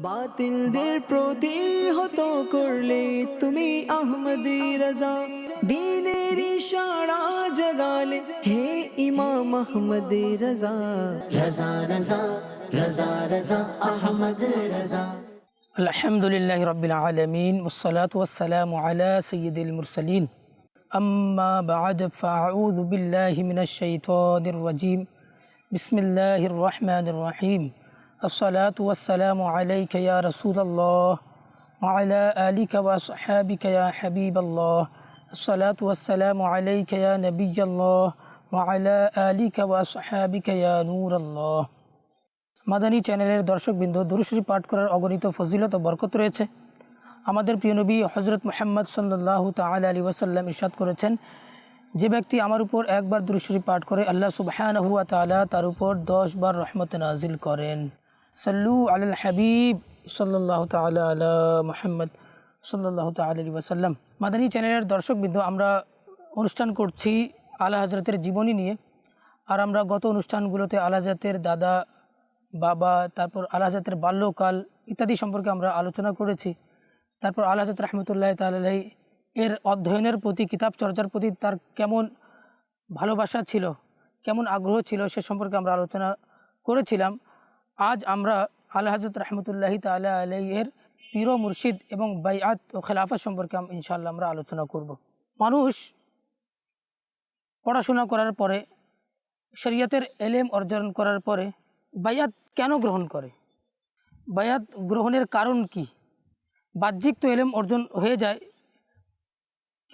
বাতিলদের প্রতিহত করলে তুমি আহমদি রাজা, দ্বীনের ইশারা জাগালে হে ইমাম আহমদি রাজা। রাজা রাজা রাজা রাজা আহমদ রাজা। আলহামদুলিল্লাহ রাব্বিল আলামিন ওয়াসসালাতু ওয়াসসালামু আলা সাইয়্যিদিল মুরসালিন আম্মা বা'দ ফাআউযু বিল্লাহি মিনাশ শাইতানির রাজীম বিসমিল্লাহির রহমানির রহিম আসসালাতু ওয়াসসালামু আলাইকা ইয়া রাসূলাল্লাহ ওয়া আলা আলিকা ওয়া আসহাবিকা ইয়া হাবিবাল্লাহ আসসালাতু ওয়াসসালামু আলাইকা ইয়া নাবিয়্যাল্লাহ ওয়া আলা আলিকা ওয়া আসহাবিকা ইয়া নূরাল্লাহ। মাদানী চ্যানেলের দর্শকবৃন্দ, দুরূদ শরীফ পাঠ করার অগণিত ফজিলত ও বরকত রয়েছে। আমাদের প্রিয় নবী হযরত মুহাম্মদ সাল্লাল্লাহু তাআলা আলাইহি ওয়াসাল্লাম ইরশাদ করেছেন, যে ব্যক্তি আমার উপর একবার দুরূদ শরীফ পাঠ করে আল্লাহ সুবহানাহু ওয়া তাআলা তার উপর 10 বার রহমত নাজিল করেন। সাল্লু আলাল হাবিব সাল্লাল্লাহু তাআলা আলা মুহাম্মদ সাল্লাল্লাহু তাআলা আলাইহি ওয়াসাল্লাম। মাদানী চ্যানেলের দর্শকবৃন্দ, আমরা অনুষ্ঠান করছি আলা হযরতের জীবনী নিয়ে। আর আমরা গত অনুষ্ঠানগুলোতে আলা হযরতের দাদা, বাবা, তারপর আলা হযরতের বাল্যকাল ইত্যাদি সম্পর্কে আমরা আলোচনা করেছি। তারপর আলা হযরত রাহমাতুল্লাহি তাআলা আলাইহি এর অধ্যয়নের প্রতি, কিতাব চর্চার প্রতি তার কেমন ভালোবাসা ছিল, কেমন আগ্রহ ছিল, সে সম্পর্কে আমরা আলোচনা করেছিলাম। আজ আমরা আলা হযরত রাহমাতুল্লাহি তাআলা আলাইহি এর পীর ও মুর্শিদ এবং বাইআত ও খেলাফত সম্পর্কে ইনশাআল্লাহ আমরা আলোচনা করব। মানুষ পড়াশোনা করার পরে, শরীয়তের এলেম অর্জন করার পরে বাইআত কেন গ্রহণ করে? বাইআত গ্রহণের কারণ কি? বাহ্যিক তো এলেম অর্জন হয়ে যায়,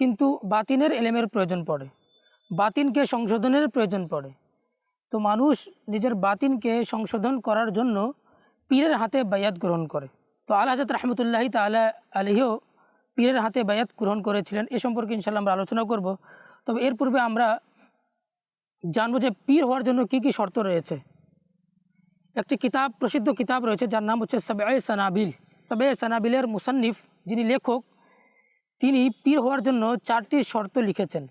কিন্তু বাতিনের এলেমের প্রয়োজন পড়ে, বাতিনকে সংশোধনের প্রয়োজন পড়ে। তো মানুষ নিজের বাতিনকে সংশোধন করার জন্য পীরের হাতে বাইআত গ্রহণ করে। তো আলা হযরত রাহমাতুল্লাহি তাআলা আলাইহিও পীরের হাতে বাইআত গ্রহণ করেছিলেন। এ সম্পর্কে ইনশাআল্লাহ আমরা আলোচনা করব। তবে এর পূর্বে আমরা জানবো যে পীর হওয়ার জন্য কি কি শর্ত রয়েছে। একটি কিতাব, প্রসিদ্ধ কিতাব রয়েছে যার নাম হচ্ছে সাবঈ সানাবিল। তবে সানাবিলের মুসান্নিফ, যিনি লেখক, তিনি পীর হওয়ার জন্য 4টি শর্ত লিখেছেন।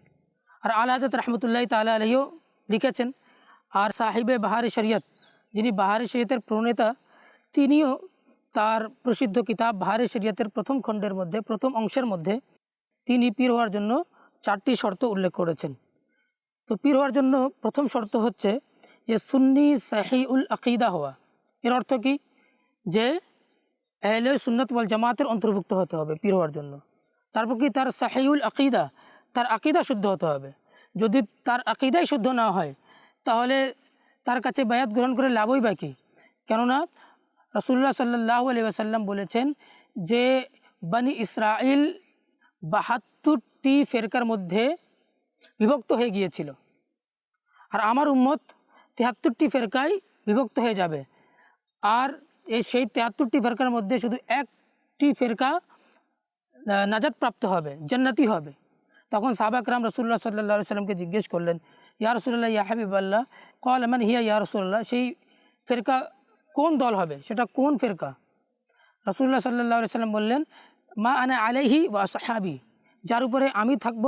আর আলা হযরত রাহমাতুল্লাহি তাআলা আলাইহিও লিখেছেন। আর সাহিবে বাহারে শরিয়ত, যিনি বাহারে শরিয়তের প্রণেতা, তিনিও তার প্রসিদ্ধ কিতাব বাহারে শরিয়তের প্রথম খণ্ডের মধ্যে, প্রথম অংশের মধ্যে তিনি পীর হওয়ার জন্য 4টি শর্ত উল্লেখ করেছেন। তো পীর হওয়ার জন্য প্রথম শর্ত হচ্ছে যে সুন্নি সাহিউল আকিদা হওয়া। এর অর্থ কি? যে আহলে সুন্নাত ওয়াল জামাতের অন্তর্ভুক্ত হতে হবে পীর হওয়ার জন্য। তারপর কি? তার সাহিউল আকিদা, তার আকিদা শুদ্ধ হতে হবে। যদি তার আকিদাই শুদ্ধ না হয়, তাহলে তার কাছে বায়াত গ্রহণ করে লাভই বা কী? কেননা রাসূলুল্লাহ সাল্লাল্লাহু আলাইহি ওয়াসাল্লাম বলেছেন যে বনি ইসরাইল 72টি ফেরকার মধ্যে বিভক্ত হয়ে গিয়েছিল, আর আমার উম্মত 73টি ফেরকায় বিভক্ত হয়ে যাবে। আর সেই 73টি ফেরকার মধ্যে শুধু একটি ফেরকা নাজাত প্রাপ্ত হবে, জান্নাতি হবে। তখন সাহাবা کرام রাসূলুল্লাহ সাল্লাল্লাহু আলাইহি ওয়াসাল্লামকে জিজ্ঞেস করলেন, ইয়া রাসূলুল্লাহ, ইয়া হাবিবাল্লাহ, ক্বাল মান হিয়া ইয়া রাসূলুল্লাহ, সেই ফেরকা কোন দল হবে, সেটা কোন ফেরকা? রাসূলুল্লাহ সাল্লাল্লাহু আলাইহি ওয়াসাল্লাম বললেন, মা আনা আলাইহি ওয়া আসহাবি, যার উপরে আমি থাকব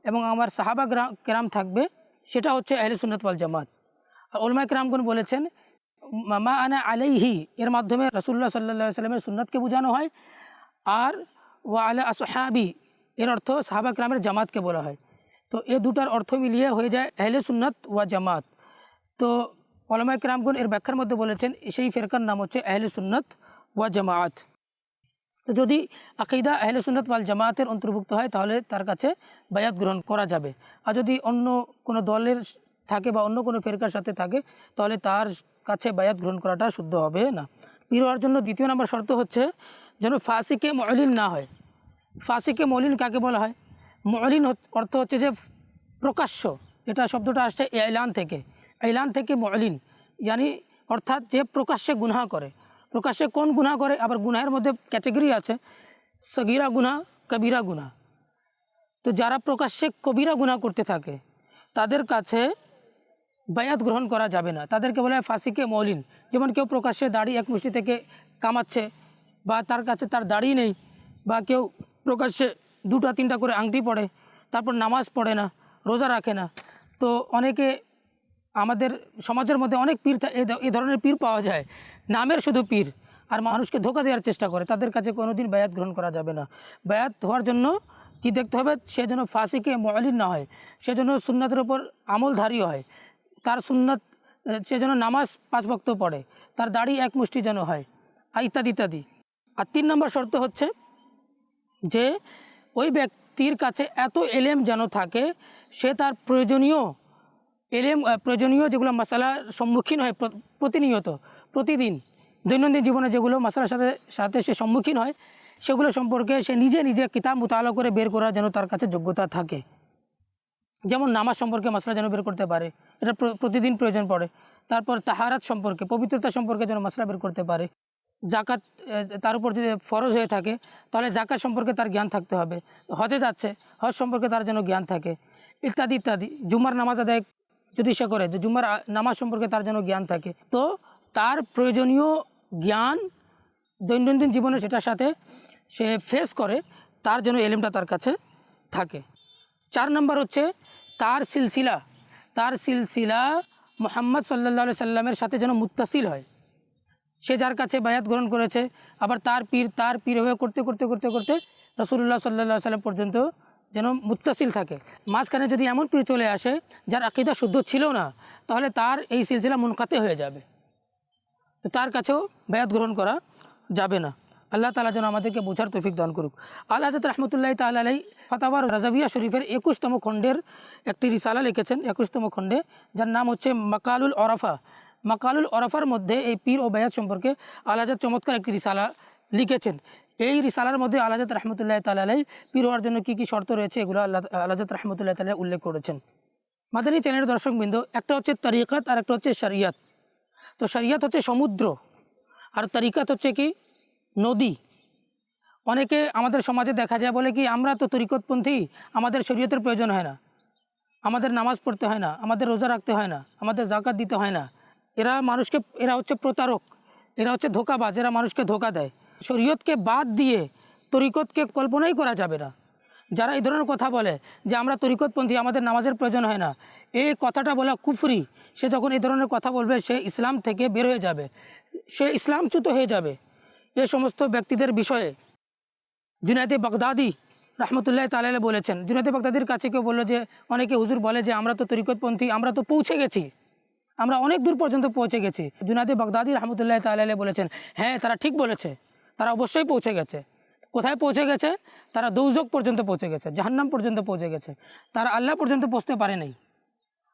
এবং আমার সাহাবা کرام থাকবে, সেটা হচ্ছে আহলে সুন্নাত ওয়াল জামাত। আর উলামায়ে কেরামগণ বলেছেন, মা আনা আলাইহি এর মাধ্যমে রাসূলুল্লাহ সাল্লাল্লাহু আলাইহি ওয়াসাল্লামের সুন্নাতকে বোঝানো হয়। আর ওয়া আলা আসহাবি এর অর্থ সাহাবা کرامের জামাতকে বলা হয়। তো এ দুটার অর্থ মিলিয়ে হয়ে যায় আহলে সুন্নাত ওয়া জামাত। তো উলামায়ে কেরামগণ এর ব্যাখ্যার মধ্যে বলেছেন সেই ফেরকার নাম হচ্ছে আহলে সুন্নাত ওয়া জামাত। তো যদি আকিদা আহলে সুন্নাত ওয়াল জামাতের অন্তর্ভুক্ত হয়, তাহলে তার কাছে বায়াত গ্রহণ করা যাবে। আর যদি অন্য কোনো দলের থাকে বা অন্য কোনো ফেরকার সাথে থাকে, তাহলে তার কাছে বায়াত গ্রহণ করাটা শুদ্ধ হবে না। পীর হওয়ার জন্য দ্বিতীয় নম্বর শর্ত হচ্ছে যেন ফাসিকে মুলিন না হয়। ফাসিকে মুলিন কাকে বলা হয়? মুলিন অর্থ হচ্ছে যে প্রকাশ্য। এটা শব্দটা আসছে এলান থেকে। এলান থেকে মুলিন, ইয়ানি অর্থাৎ যে প্রকাশ্যে গুনাহ করে। প্রকাশ্যে কোন গুনাহ করে? আবার গুনাহের মধ্যে ক্যাটেগরি আছে, সগীরা গুনাহ, কবিরা গুনাহ। তো যারা প্রকাশ্যে কবিরা গুনাহ করতে থাকে, তাদের কাছে বায়াত গ্রহণ করা যাবে না, তাদেরকে বলা হয় ফাসিকে মৌলিন। যেমন কেউ প্রকাশ্যে দাড়ি এক মুষ্টি থেকে কামাচ্ছে, বা তার কাছে তার দাড়ি নেই, বা কেউ প্রকাশ্যে 2টা-3টা করে আংটি পড়ে, তারপর নামাজ পড়ে না, রোজা রাখে না। তো অনেকে আমাদের সমাজের মধ্যে অনেক পীর, এ ধরনের পীর পাওয়া যায়, নামের শুধু পীর, আর মানুষকে ধোকা দেওয়ার চেষ্টা করে, তাদের কাছে কোনোদিন বায়াত গ্রহণ করা যাবে না। বায়াত হওয়ার জন্য কি দেখতে হবে, সে যেন ফাসিকে মুআলিন না হয়, সে যেন সুন্নাতের ওপর আমলধারী হয়, তার সুন্নাত, সে যেন নামাজ 5 ওয়াক্ত পড়ে, তার দাড়ি এক মুষ্টি যেন হয়, আর ইত্যাদি ইত্যাদি। আর 3 নম্বর শর্ত হচ্ছে যে ওই ব্যক্তির কাছে এত এলেম যেন থাকে, সে তার প্রয়োজনীয় যেগুলো মশালার সম্মুখীন হয় প্রতিনিয়ত, প্রতিদিন দৈনন্দিন জীবনে যেগুলো মশালার সাথে সাথে সে সম্মুখীন হয়, সেগুলো সম্পর্কে সে নিজে কিতাব মুতালা করে বের করা যেন তার কাছে যোগ্যতা থাকে। যেমন নামাজ সম্পর্কে মশলা যেন বের করতে পারে, এটা প্রতিদিন প্রয়োজন পড়ে। তারপর তাহারাত সম্পর্কে, পবিত্রতা সম্পর্কে যেন মশলা বের করতে পারে। জাকাত তার উপর যদি ফরজ হয়ে থাকে তাহলে জাকাত সম্পর্কে তার জ্ঞান থাকতে হবে। হজে যাচ্ছে, হজ সম্পর্কে তার যেন জ্ঞান থাকে, ইত্যাদি ইত্যাদি। জুম্মার নামাজ আদায় যদি সে করে, যে জুম্মার নামাজ সম্পর্কে তার যেন জ্ঞান থাকে। তো তার প্রয়োজনীয় জ্ঞান দৈনন্দিন জীবনে সেটার সাথে সে ফেস করে, তার যেন এলেমটা তার কাছে থাকে। 4 নম্বর হচ্ছে তার সিলসিলা মুহাম্মদ সাল্লাল্লাহু আলাইহি সাল্লামের সাথে যেন মুত্তাসিল হয়। সে যার কাছে বায়াত গ্রহণ করেছে, আবার তার পীর হয়ে করতে রাসূলুল্লাহ সাল্লাল্লাহু আলাইহি সাল্লাম পর্যন্ত যেন মুত্তাসিল থাকে। মাঝখানে যদি এমন পীর চলে আসে যার আকীদা শুদ্ধ ছিল না, তাহলে তার এই সিলসিলা মুনকাতে হয়ে যাবে, তার কাছেও বায়াত গ্রহণ করা যাবে না। আল্লাহ তাআলা যেন আমাদেরকে বোঝার তৌফিক দান করুক। আলা হযরত রাহমাতুল্লাহি তাআলা আলাইহি ফাতাওয়া রাজাবিয়া শরীফের 21তম খণ্ডের একটি রিসালা লিখেছেন, 21তম খণ্ডে, যার নাম হচ্ছে মাকালুল ওরাফা। মাকালুল ওরাফার মধ্যে এই পীর ও বায়াত সম্পর্কে আলা হযরত চমৎকার একটি রিসালা লিখেছেন। এই রিসালার মধ্যে আলা হযরত রাহমাতুল্লাহি তাআলা আলাইহি পীর হওয়ার জন্য কী কী শর্ত রয়েছে, এগুলো আলা হযরত রাহমাতুল্লাহি তাআলা উল্লেখ করেছেন। মাদানী চ্যানেলের দর্শকবৃন্দ, একটা হচ্ছে তরিকাত আর একটা হচ্ছে শরিয়াত। তো শরিয়াত হচ্ছে সমুদ্র, আর তরিকাত হচ্ছে কি নদী। অনেকে আমাদের সমাজে দেখা যায় বলে কি, আমরা তো তরিকতপন্থী, আমাদের শরীয়তের প্রয়োজন হয় না, আমাদের নামাজ পড়তে হয় না, আমাদের রোজা রাখতে হয় না, আমাদের জাকাত দিতে হয় না। এরা হচ্ছে প্রতারক, এরা হচ্ছে ধোঁকাবাজ, এরা মানুষকে ধোঁকা দেয়। শরীয়তকে বাদ দিয়ে তরিকতকে কল্পনাই করা যাবে না। যারা এই ধরনের কথা বলে যে আমরা তরিকতপন্থী, আমাদের নামাজের প্রয়োজন হয় না, এই কথাটা বলা কুফরি। সে যখন এই ধরনের কথা বলবে, সে ইসলাম থেকে বের হয়ে যাবে, সে ইসলামচ্যুত হয়ে যাবে। এ সমস্ত ব্যক্তিদের বিষয়ে জুনায়েদ বাগদাদি রাহমাতুল্লাহি তাআলা আলাইহি বলেছেন। জুনায়েদ বাগদাদির কাছে কেউ বললো যে, অনেকে হুজুর বলে যে আমরা তো তরিকতপন্থী, আমরা তো পৌঁছে গেছি, আমরা অনেক দূর পর্যন্ত পৌঁছে গেছি। জুনায়েদ বাগদাদি রাহমাতুল্লাহি তাআলা আলাইহি বলেছেন, হ্যাঁ তারা ঠিক বলেছে, তারা অবশ্যই পৌঁছে গেছে। কোথায় পৌঁছে গেছে? তারা দৌজক পর্যন্ত পৌঁছে গেছে, জাহান্নাম পর্যন্ত পৌঁছে গেছে, তারা আল্লাহ পর্যন্ত পৌঁছতে পারে নাই।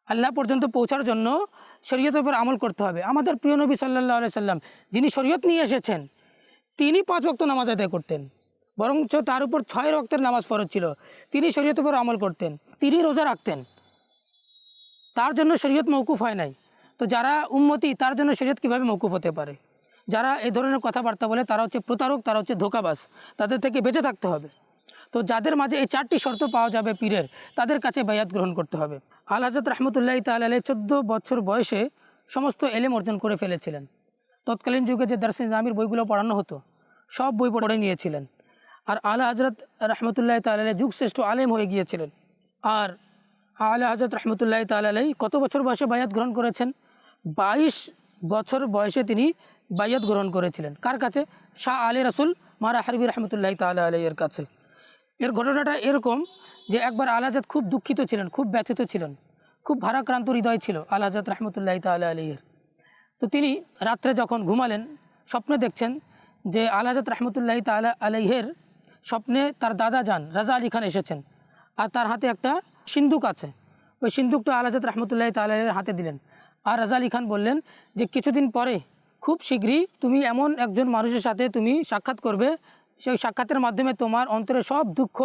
আল্লাহ পর্যন্ত পৌঁছার জন্য শরীয়তের উপর আমল করতে হবে। আমাদের প্রিয় নবী সাল্লাল্লাহু আলাইহি সাল্লাম, যিনি শরীয়ত নিয়ে এসেছেন, তিনি 5 ওয়াক্ত নামাজ আদায় করতেন, বরঞ্চ তার উপর 6 ওয়াক্তের নামাজ ফরজ ছিল। তিনি শরীয়তের উপর আমল করতেন, তিনি রোজা রাখতেন, তার জন্য শরীয়ত মওকুফ হয় নাই। তো যারা উম্মতি, তার জন্য শরীয়ত কীভাবে মওকুফ হতে পারে? যারা এই ধরনের কথাবার্তা বলে তারা হচ্ছে প্রতারক, তারা হচ্ছে ধোঁকাবাজ, তাদের থেকে বেঁচে থাকতে হবে। তো যাদের মাঝে এই 4টি শর্ত পাওয়া যাবে পীরের, তাদের কাছে বায়াত গ্রহণ করতে হবে। আলা হযরত রাহমাতুল্লাহি তাআলা আলাইহি 14 বছর বয়সে সমস্ত এলেম অর্জন করে ফেলেছিলেন। তৎকালীন যুগে যে দারসে নিজামির বইগুলো পড়ানো হতো, সব বই পড়ে নিয়েছিলেন। আর আলা হযরত রাহমাতুল্লাহি তাআলা আলাইহি যুগশ্রেষ্ঠ আলেম হয়ে গিয়েছিলেন। আর আলা হযরত রাহমাতুল্লাহি তাআলা আলাইহি কত বছর বয়সে বায়াত গ্রহণ করেছেন? 22 বছর বয়সে তিনি বায়াত গ্রহণ করেছিলেন। কার কাছে? শাহ আলী রাসুল মারা হারবি রহমতুল্লাহি তাআলা আলাইহির কাছে। এর ঘটনাটা এরকম যে একবার আলা হযরত খুব দুঃখিত ছিলেন, খুব ব্যথিত ছিলেন, খুব ভারাক্রান্ত হৃদয় ছিল আলা হযরত রহমতুল্লাহি তাআলা আলাইহির। তো তিনি রাত্রে যখন ঘুমালেন, স্বপ্নে দেখছেন যে আলা হযরত রহমতুল্লাহি তাআলা আলাইহির স্বপ্নে তার দাদা যান রাজা আলী খান এসেছেন, আর তার হাতে একটা সিন্দুক আছে। ওই সিন্দুকটা আলা হযরত রহমতুল্লাহি তাআলা আলাইহির হাতে দিলেন। আর রাজা আলী খান বললেন যে কিছুদিন পরে, খুব শীঘ্রই তুমি এমন একজন মানুষের সাথে তুমি সাক্ষাৎ করবে, সেই সাক্ষাতের মাধ্যমে তোমার অন্তরে সব দুঃখ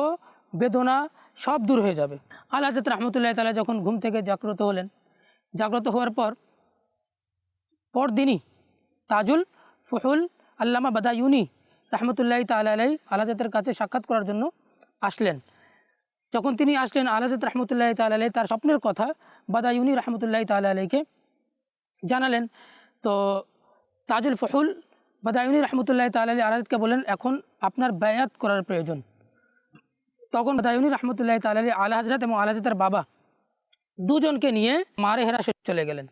বেদনা সব দূর হয়ে যাবে। আলা হযরত রাহমাতুল্লাহি তাআলা যখন ঘুম থেকে জাগ্রত হলেন, জাগ্রত হওয়ার পরদিনই তাজুল ফুহুল আল্লামা বাদায়ুনি রহমতুল্লাহি তাআলা আলাইহি আলা হযরতের কাছে সাক্ষাৎ করার জন্য আসলেন। যখন তিনি আসলেন, আলা হযরত রহমতুল্লাহি তাআলা আলাইহি তার স্বপ্নের কথা বাদায়ুনি রহমতুল্লাহি তাআলা আলাইহিকে জানালেন। তো তাজুল ফুহুল বাদায়ুনি রহমতুল্লাহি তাআলা আলাইহি আলা হযরতকে বলেন, এখন আপনার বায়াত করার প্রয়োজন। তখন বাদায়ুনি রহমতুল্লাহি তাআলা আলাইহি আলা হযরত এবং আলা হযরতের বাবা দুজনকে নিয়ে মারে হেরা চলে গেলেন।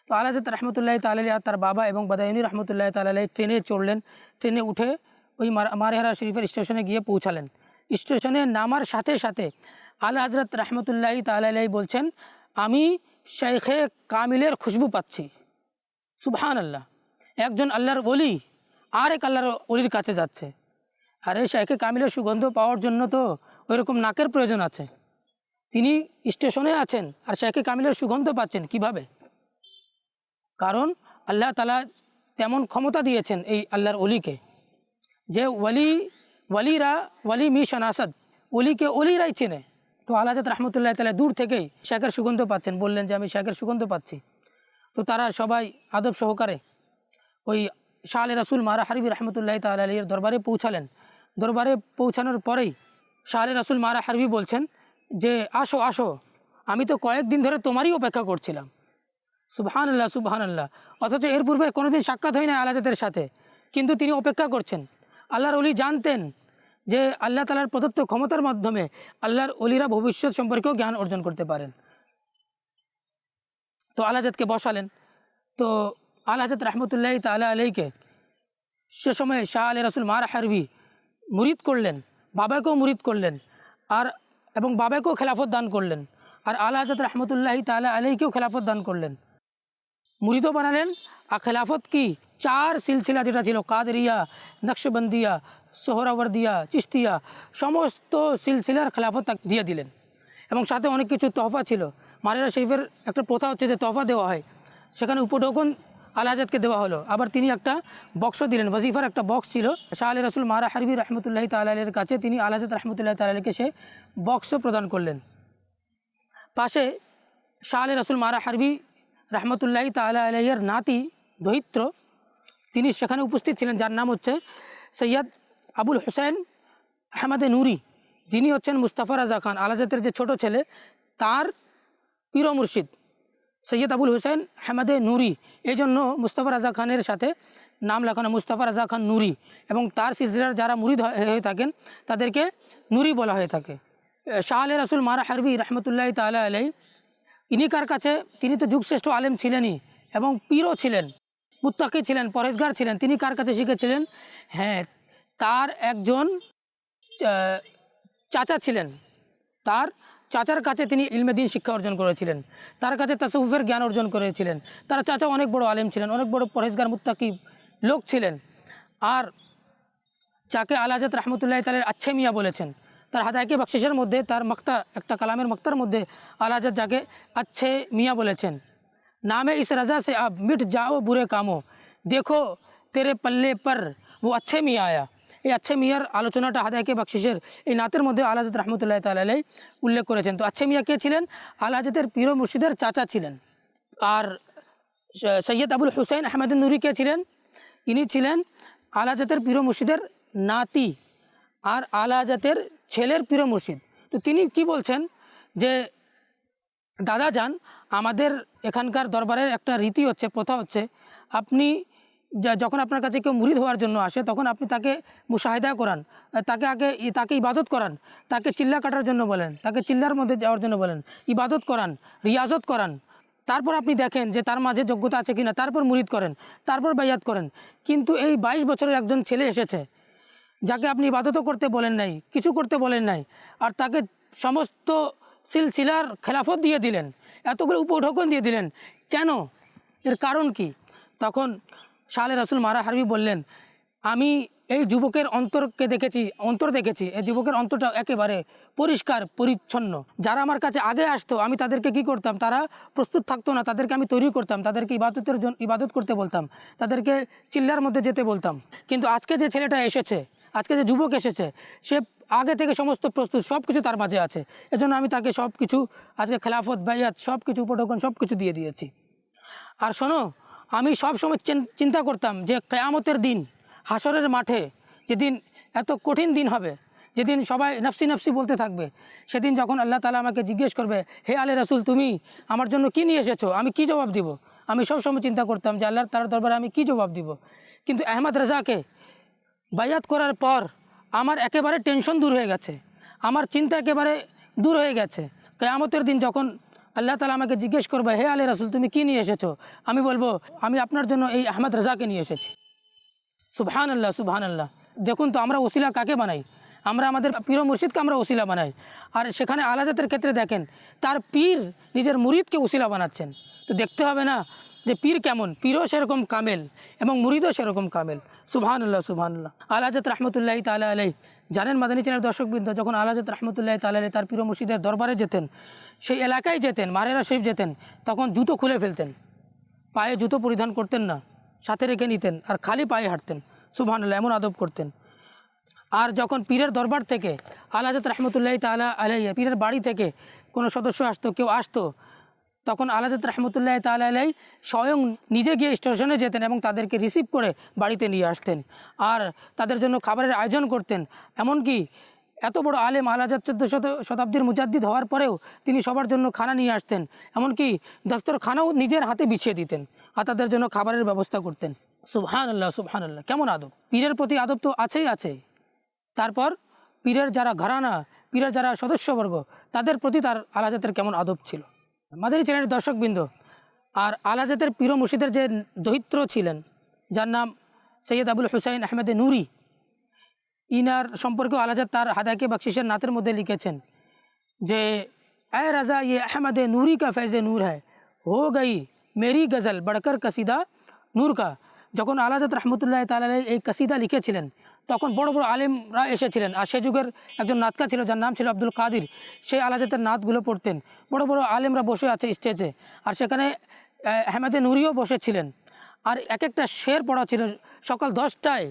তো আলা হযরত রহমতুল্লাহ তাআলা আলাইহি আর তার বাবা এবং বাদায়ুনি রহমতুল্লাহ তাআলা আলাইহি ট্রেনে চড়লেন। ট্রেনে উঠে ওই মারহারা শরীফের স্টেশনে গিয়ে পৌঁছালেন। স্টেশনে নামার সাথে সাথে আলা হযরত রহমতুল্লাহ তাআলা আলাইহি বলছেন, আমি শাইখে কামিলের খুশবু পাচ্ছি। সুবহানাল্লাহ, একজন আল্লাহর ওলি আর এক আল্লাহর ওলির কাছে যাচ্ছে। আরে শাইখে কামিলের সুগন্ধ পাওয়ার জন্য তো ওইরকম নাকের প্রয়োজন আছে। তিনি স্টেশনে আছেন আর শাইখে কামিলের সুগন্ধ পাচ্ছেন কিভাবে? কারণ আল্লাহ তাআলা তেমন ক্ষমতা দিয়েছেন এই আল্লাহর ওলিকে যে ওলি মি শানাসাদ, ওলিকে ওলিরাই চেনে। তো আলা হযরত রহমতুল্লাহ তাআলা দূর থেকেই শাইখের সুগন্ধ পাচ্ছেন, বললেন যে আমি শাইখের সুগন্ধ পাচ্ছি। তো তারা সবাই আদব সহকারে ওই শাহ আলী রাসুল মারা হারবি রহমতুল্লাহ তাআলা আলাইহির দরবারে পৌঁছালেন। দরবারে পৌঁছানোর পরেই শাহ আলী রাসুল মারা হারবি বলছেন যে আসো আসো, আমি তো কয়েকদিন ধরে তোমারই অপেক্ষা করছিলাম। সুবহানাল্লাহ সুবহানাল্লাহ। অথচ এর পূর্বে কোনোদিন সাক্ষাৎ হয় না আলা হযরতের সাথে, কিন্তু তিনি অপেক্ষা করছেন। আল্লাহর ওলি জানতেন যে আল্লাহ তাআলার প্রদত্ত ক্ষমতার মাধ্যমে আল্লাহর ওলিরা ভবিষ্যৎ সম্পর্কেও জ্ঞান অর্জন করতে পারেন। তো আলা হযরতকে বসালেন। তো আলা হযরত রহমতুল্লাহ তাআলা আলাইহিকে সে সময় শাহ আলী রাসুল মারা হারবি মুরিদ করলেন, বাবাকেও মুরিদ করলেন এবং বাবাকেও খেলাফত দান করলেন। আর আলা হযরত রহমতুল্লাহ তাআলা আলাইহিকেও খেলাফত দান করলেন, মুরিদও বানালেন। আর খেলাফত কি 4 সিলসিলা যেটা ছিল, কাদরিয়া, নকশবন্দিয়া, সোহরাওয়ার্দিয়া, চিশতিয়া, সমস্ত সিলসিলার খেলাফত দিয়ে দিলেন। এবং সাথে অনেক কিছু তোহফা ছিল। মারহারা শরীফের একটা প্রথা হচ্ছে যে তোহফা দেওয়া হয়, সেখানে উপঢৌকন আলা হযরতকে দেওয়া হলো। আবার তিনি একটা বক্স দিলেন, ওয়াজিফার একটা বক্স ছিল। শাহ আলী রাসুল মারা হারবি রহমতুল্লাহ তাআলা আলাইহির কাছে তিনি আলা হযরত রহমতুল্লাহ তাআলা আলাইহিকে সে বক্সও প্রদান করলেন। পাশে শাহ আলী রাসুল মারা হারবি রহমতুল্লাহ তাআলা আলাইহির নাতি দহিত্র তিনি সেখানে উপস্থিত ছিলেন, যার নাম হচ্ছে সৈয়দ আবুল হুসাইন আহমদ নুরি, যিনি হচ্ছেন মুস্তাফা রাজা খান আলা হযরতের যে ছোট ছেলে, তার পীর মুর্শিদ সৈয়দ আবুল হুসাইন আহমদ নুরি। এই জন্য মুস্তাফা রাজা খানের সাথে নাম লেখানো মুস্তাফা রাজা খান নুরি, এবং তার সিলসিলার যারা মুরিদ হয়ে থাকেন তাদেরকে নুরি বলা হয়ে থাকে। শাহ আলী রাসুল মারা হারবি রহমতুল্লাহ তাআলা আলাইহি ইনি কার কাছে, তিনি তো যুগশ্রেষ্ঠ আলেম ছিলেনই এবং পীরও ছিলেন, মুত্তাকি ছিলেন, পরহেজগার ছিলেন। তিনি কার কাছে শিখেছিলেন? হ্যাঁ, তার একজন চাচা ছিলেন, তার চাচার কাছে তিনি ইলমে দ্বীন শিক্ষা অর্জন করেছিলেন, তার কাছে তাসাউফের জ্ঞান অর্জন করেছিলেন। তার চাচা অনেক বড় আলেম ছিলেন, অনেক বড় পরহেজগার মুত্তাকি লোক ছিলেন। আর যাকে আলা হযরত রহমতুল্লাহ তাআলা আচ্ছে মিয়াঁ বলেছেন, তার হাদায়কে বখশিশের মধ্যে তার মক্তা, একটা কালামের মক্তার মধ্যে আলা হযরত যাকে আচ্ছে মিয়াঁ বলেছেন, নামে ইস রাজা সে আব মিট যাও বুরে কামো, দেখো তেরে পল্লে পর ও আচ্ছে মিয়াঁ আয়া। এই আচ্ছে মিয়ার আলোচনাটা হাদায়কে বখশিশের এই নাতের মধ্যে আলা হযরত রহমতুল্লাহ তাআলা আলাইহি উল্লেখ করেছেন। তো আচ্ছে মিয়াঁ কে ছিলেন? আলা হযরতের পীর মুর্শিদের চাচা ছিলেন। আর সৈয়দ আবুল হুসাইন আহমদ নুরি কে ছিলেন? ইনি ছিলেন আলা হযরতের পীর মুর্শিদের নাতি আর আলা হযরতের ছেলের পীর মুর্শিদ। তো তিনি কি বলছেন যে দাদা যান, আমাদের এখানকার দরবারের একটা রীতি হচ্ছে, প্রথা হচ্ছে, আপনি যখন আপনার কাছে কেউ মুরিদ হওয়ার জন্য আসে তখন আপনি তাকে মুশাহিদা করান, তাকে ইবাদত করান, তাকে চিল্লা কাটার জন্য বলেন, তাকে চিল্লার মধ্যে যাওয়ার জন্য বলেন, ইবাদত করান, রিয়াজত করান। তারপর আপনি দেখেন যে তার মাঝে যোগ্যতা আছে কিনা, তারপর মুরিদ করেন, তারপর বাইয়াত করেন। কিন্তু এই 22 বছরের একজন ছেলে এসেছে যাকে আপনি ইবাদতও করতে বলেন নাই, কিছু করতে বলেন নাই, আর তাকে সমস্ত সিলসিলার খেলাফত দিয়ে দিলেন, এতগুলো উপঢৌকন দিয়ে দিলেন, কেন? এর কারণ কি? তখন শাহ আলী রাসুল মারা হারবি বললেন, আমি এই যুবকের অন্তর দেখেছি, এই যুবকের অন্তরটা একেবারে পরিষ্কার পরিচ্ছন্ন। যারা আমার কাছে আগে আসতো আমি তাদেরকে কি করতাম, তারা প্রস্তুত থাকতো না, তাদেরকে আমি তৈরি করতাম, তাদেরকে ইবাদত করতে বলতাম, তাদেরকে চিল্লার মধ্যে যেতে বলতাম। কিন্তু আজকে যে ছেলেটা এসেছে, আজকে যে যুবক এসেছে, সে আগে থেকে সমস্ত প্রস্তুত, সব কিছু তার মাঝে আছে। এজন্য আমি তাকে সব কিছু, আজকে খেলাফত, বাইয়াত, সব কিছু, উপঢৌকন সব কিছু দিয়ে দিয়েছি। আর শোনো, আমি সব সময় চিন্তা করতাম যে কিয়ামতের দিন, হাসরের মাঠে যেদিন এত কঠিন দিন হবে, যেদিন সবাই নফসি নফসি বলতে থাকবে, সেদিন যখন আল্লাহ তাআলা আমাকে জিজ্ঞেস করবে, হে আলে রাসূল, তুমি আমার জন্য কি নিয়ে এসেছো, আমি কি জবাব দিব? আমি সব সময় চিন্তা করতাম যে আল্লাহর তাআলার দরবারে আমি কি জবাব দিব। কিন্তু আহমদ রাজাকে বাইয়াত করার পর আমার একেবারে টেনশন দূর হয়ে গেছে, আমার চিন্তা একেবারে দূর হয়ে গেছে। কিয়ামতের দিন যখন আল্লাহ তাআলা আমাকে জিজ্ঞেস করবে, হে আলী রাসূল তুমি কি নিয়ে এসেছো? আমি বলবো আমি আপনার জন্য এই আহমদ রাজাকে নিয়ে এসেছি। সুবহানাল্লাহ, সুবহানাল্লাহ। দেখুন তো আমরা ওসিলা কাকে বানাই? আমরা আমাদের পীর ও মুর্শিদকে আমরা ওসিলা বানাই। আর সেখানে আলাজাতের ক্ষেত্রে দেখেন তার পীর নিজের মুরিদকে ওসিলা বানাচ্ছেন। তো দেখতে হবে না যে পীর কেমন? পীরও সেরকম কামেল এবং মুরিদও সেরকম কামেল। সুবহানাল্লাহ, সুবহানাল্লাহ। আলাজাত রহমতুল্লাহি তাআলা আলাইহি, জানেন মাদানী চ্যানেলের দর্শকবৃন্দ, যখন আলাজাত রহমতুল্লাহি তাআলা আলাইহি তার পীর ও মুর্শিদের দরবারে যেতেন, সেই এলাকায় যেতেন, মারেরা শরীফ যেতেন, তখন জুতো খুলে ফেলতেন, পায়ে জুতো পরিধান করতেন না, সাথে রেখে নিতেন আর খালি পায়ে হাঁটতেন। সুবহানাল্লাহ, এমন আদব করতেন। আর যখন পীরের দরবার থেকে আলাজাত রহমতুল্লাহি তাআলা আলাইহি পীরের বাড়ি থেকে কোনো সদস্য আসতো, কেউ আসতো, তখন আলাজাত রহমতুল্লাহি তাআলা আলাইহি স্বয়ং নিজে গিয়ে স্টেশনে যেতেন এবং তাদেরকে রিসিভ করে বাড়িতে নিয়ে আসতেন আর তাদের জন্য খাবারের আয়োজন করতেন। এমনকি এত বড় আলেম আলাজাত 14 শতাব্দীর মুজাদ্দিদ হওয়ার পরেও তিনি সবার জন্য খানা নিয়ে আসতেন, এমনকি দস্তরখানাও নিজের হাতে বিছিয়ে দিতেন আর তাদের জন্য খাবারের ব্যবস্থা করতেন। সুবহানাল্লাহ, সুবহানাল্লাহ। কেমন আদব! পীরের প্রতি আদব তো আছেই আছে, তারপর পীরের যারা ঘরানা, পীরের যারা সদস্যবর্গ, তাদের প্রতি তার আলাজাতের কেমন আদব ছিল। মাদানী চ্যানেলের দর্শকবৃন্দ, আর আলাজাতের পীর ও মুর্শিদের যে দহিত্র ছিলেন, যার নাম সৈয়দ আবুল হুসাইন আহমেদ নুরি, ইনার সম্পর্কেও আলাজাত তার হাদাকে বখশিশের নাতের মধ্যে লিখেছেন যে এ রাজা ये अहमद नूरी का फैज़ नूर है हो गई मेरी गज़ल बढ़कर कसीदा নূর কা। যখন আলাজাত রহমতুল্লাহ তাআলা আলাইহি এই কাসিদা লিখেছিলেন, তখন বড় বড় আলেমরা এসেছিলেন আর সে যুগের একজন নাতকা ছিল যার নাম ছিল আব্দুল কাদির, সেই আলাজাতের নাতগুলো পড়তেন। বড় বড় আলেমরা বসে আছে স্টেজে আর সেখানে আহমেদে নুরিও বসেছিলেন আর এক একটা শের পড়া ছিল। সকাল 10টায়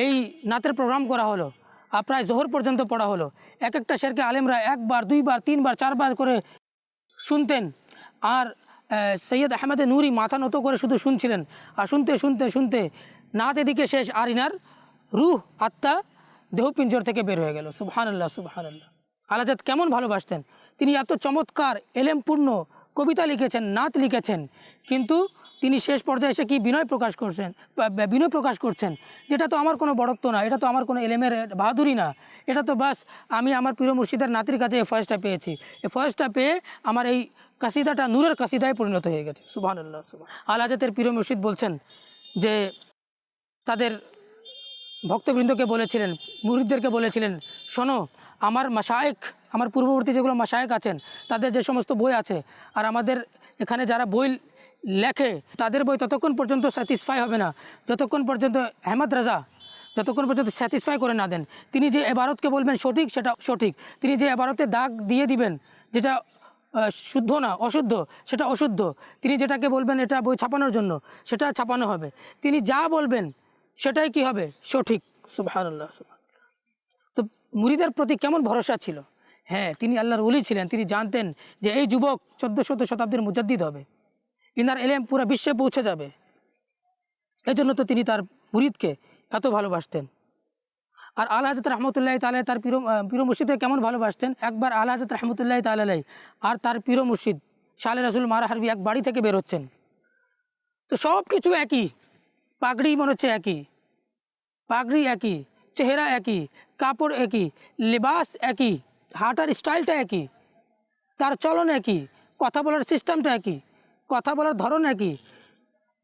এই নাতের প্রোগ্রাম করা হলো আর প্রায় জোহর পর্যন্ত পড়া হলো। এক একটা শেরকে আলেমরা একবার, দুইবার, তিনবার, চারবার করে শুনতেন আর সৈয়দ আহমেদ নুরি মাথা নত করে শুধু শুনছিলেন আর শুনতে শুনতে শুনতে নাত এদিকে শেষ আর ইনার রুহ, আত্মা দেহপিঞ্জর থেকে বের হয়ে গেল। সুবহানাল্লাহ, সুবহানাল্লাহ। আলাজাত কেমন ভালোবাসতেন! তিনি এত চমৎকার এলেমপূর্ণ কবিতা লিখেছেন, নাত লিখেছেন, কিন্তু তিনি শেষ পর্যায়ে এসে কি বিনয় প্রকাশ করছেন, যেটা তো আমার কোনো বড়ত্ব না, এটা তো আমার কোনো এলেমের বাহাদুরি না, এটা তো বাস আমি আমার প্রিয় মুর্শিদের নাতির কাছে এই ফয়েজটা পেয়েছি, এই ফয়েজটা পেয়ে আমার এই কাসিদাটা নূরের কাসিদায় পরিণত হয়ে গেছে। সুবহানাল্লাহ, সুবহানাল্লাহ। আলাজাতের প্রিয় মুর্শিদ বলছেন যে তাদের ভক্তবৃন্দকে বলেছিলেন, মুরিদদেরকে বলেছিলেন, শোনো, আমার মাশায়েখ, আমার পূর্ববর্তী যেগুলো মাশায়েখ আছেন তাদের যে সমস্ত বই আছে আর আমাদের এখানে যারা বই লেখে তাদের বই ততক্ষণ পর্যন্ত স্যাটিসফাই হবে না যতক্ষণ পর্যন্ত আহমদ রাজা যতক্ষণ পর্যন্ত স্যাটিসফাই করে না দেন। তিনি যে এবারতকে বলবেন সঠিক, সেটা সঠিক, তিনি যে এবারতে দাগ দিয়ে দিবেন যেটা শুদ্ধ না, অশুদ্ধ, সেটা অশুদ্ধ, তিনি যেটাকে বলবেন এটা বই ছাপানোর জন্য, সেটা ছাপানো হবে, তিনি যা বলবেন সেটাই কি হবে? সঠিক। সুবহানাল্লাহ, সুবহানাল্লাহ। তো মুরিদের প্রতি কেমন ভরসা ছিল! হ্যাঁ, তিনি আল্লাহর ওলি ছিলেন, তিনি জানতেন যে এই যুবক 1400 শতাব্দীর মুজাদ্দিদ হবে, ইনার এলেম পুরো বিশ্বে পৌঁছে যাবে, এজন্য তো তিনি তার মুরিদকে এত ভালোবাসতেন। আর আলা হযরত রহমতুল্লাহি তাআলা তার পীর মুর্শিদকে কেমন ভালোবাসতেন! একবার আলা হযরত রহমতুল্লাহি তাআলা আর তার পীর মুর্শিদ শালে রাসূল মারা হারবি এক বাড়ি থেকে বের হচ্ছেন, তো সব কিছু একই, পাগড়ি মনে হচ্ছে একই, পাগড়ি একই, চেহারা একই, কাপড় একই, লিবাস একই, হাঁটার স্টাইলটা একই, তার চলন একই, কথা বলার সিস্টেমটা একই, কথা বলার ধরন একই,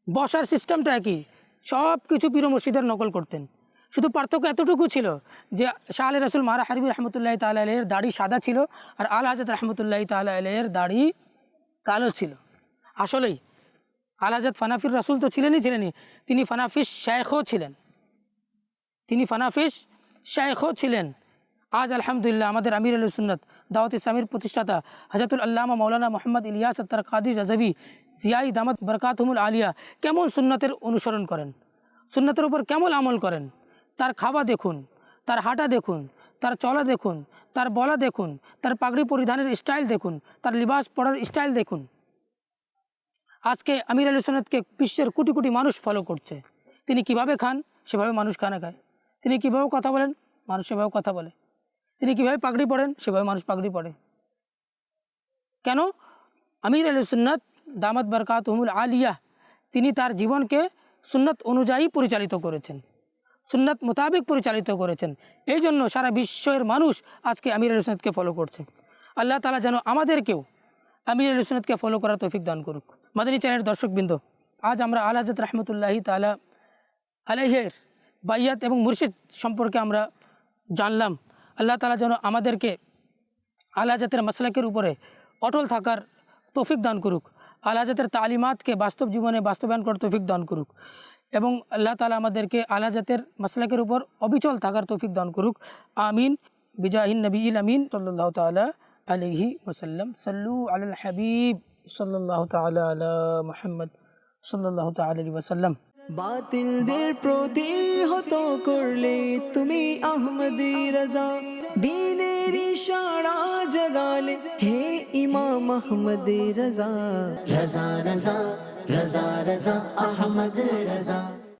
বসার সিস্টেমটা একই, সব কিছু পীর মুর্শিদের নকল করতেন। শুধু পার্থক্য এতটুকু ছিল যে শাহ রাসূল মারা হারবি রহমতুল্লাহি তাআলা আলাইহির দাড়ি সাদা ছিল আর আলা হযরত রহমতুল্লাহি তাআলা আলাইহির দাড়ি কালো ছিল। আসলেই আলা হযরত ফানাফির রাসূল তো ছিলেনই, তিনি ফানাফিস শায়খও ছিলেন, তিনি ফানাফিস শায়খও ছিলেন। আজ আলহামদুলিল্লাহ আমাদের আমির আহলে সুন্নাত দাওয়াত ইসলামের প্রতিষ্ঠাতা হযরতুল আল্লামা মাওলানা মুহাম্মদ ইলিয়াস আত্তার কাদির রাজভী জিয়াই দামাত বরকাতুহুল আলিয়া কেমন সুন্নাতের অনুসরণ করেন, সুন্নাতের উপর কেমন আমল করেন, তার খাওয়া দেখুন, তার হাঁটা দেখুন, তার চলা দেখুন, তার বলা দেখুন, তার পাগড়ি পরিধানের স্টাইল দেখুন, তার লিবাস পরার স্টাইল দেখুন। আজকে আমির আহলে সুন্নাতকে বিশ্বের কোটি কোটি মানুষ ফলো করছে। তিনি কিভাবে খান, সেভাবে মানুষ খানা খায়, তিনি কিভাবে কথা বলেন, মানুষ সেভাবে কথা বলে, তিনি কীভাবে পাগড়ি পড়েন, সেভাবে মানুষ পাগড়ি পড়ে। কেন? আমির আহলে সুন্নাত দামাত বরকাতুহুল আলিয়া তিনি তার জীবনকে সুন্নাত অনুযায়ী পরিচালিত করেছেন, সুন্নাত মোতাবেক পরিচালিত করেছেন, এই জন্য সারা বিশ্বের মানুষ আজকে আমির আহলে সুন্নাতকে ফলো করছে। আল্লাহ তাআলা যেন আমাদেরকেও আমির আহলে সুন্নাতকে ফলো করার তৌফিক দান করুক। মাদানী চ্যানেলের দর্শকবৃন্দ, আজ আমরা আলা হযরত রাহমাতুল্লাহি তাআলা আলাইহির বাইয়াত এবং মুর্শিদ সম্পর্কে আমরা জানলাম। আল্লাহ তাআলা যেন আমাদেরকে আলা হযরতের মাসলাকের উপরে অটল থাকার তৌফিক দান করুক, আলা হযরতের তালিমাতকে বাস্তব জীবনে বাস্তবায়ন করার তৌফিক দান করুক এবং আল্লাহ তাআলা আমাদেরকে আলা হযরতের মাসলাকের উপর অবিচল থাকার তৌফিক দান করুক। আমিন বিজাহিন নবীল আমিন সাল্লাল্লাহু তাআলা আলাইহি ওয়াসাল্লাম। সাল্লু আলাল হাবিব সাল্লাল্লাহু তাআলা আলা মুহাম্মদ সাল্লাল্লাহু তাআলা আলাইহি ওয়াসাল্লাম। বাতিলদের প্রতিহত করলে তুমি আহমদি রাজা, দ্বীনের ইশারা জাগালে হে ইমাম আহমদি রাজা। রাজা রাজা রাজা রাজা আহমদ রাজা।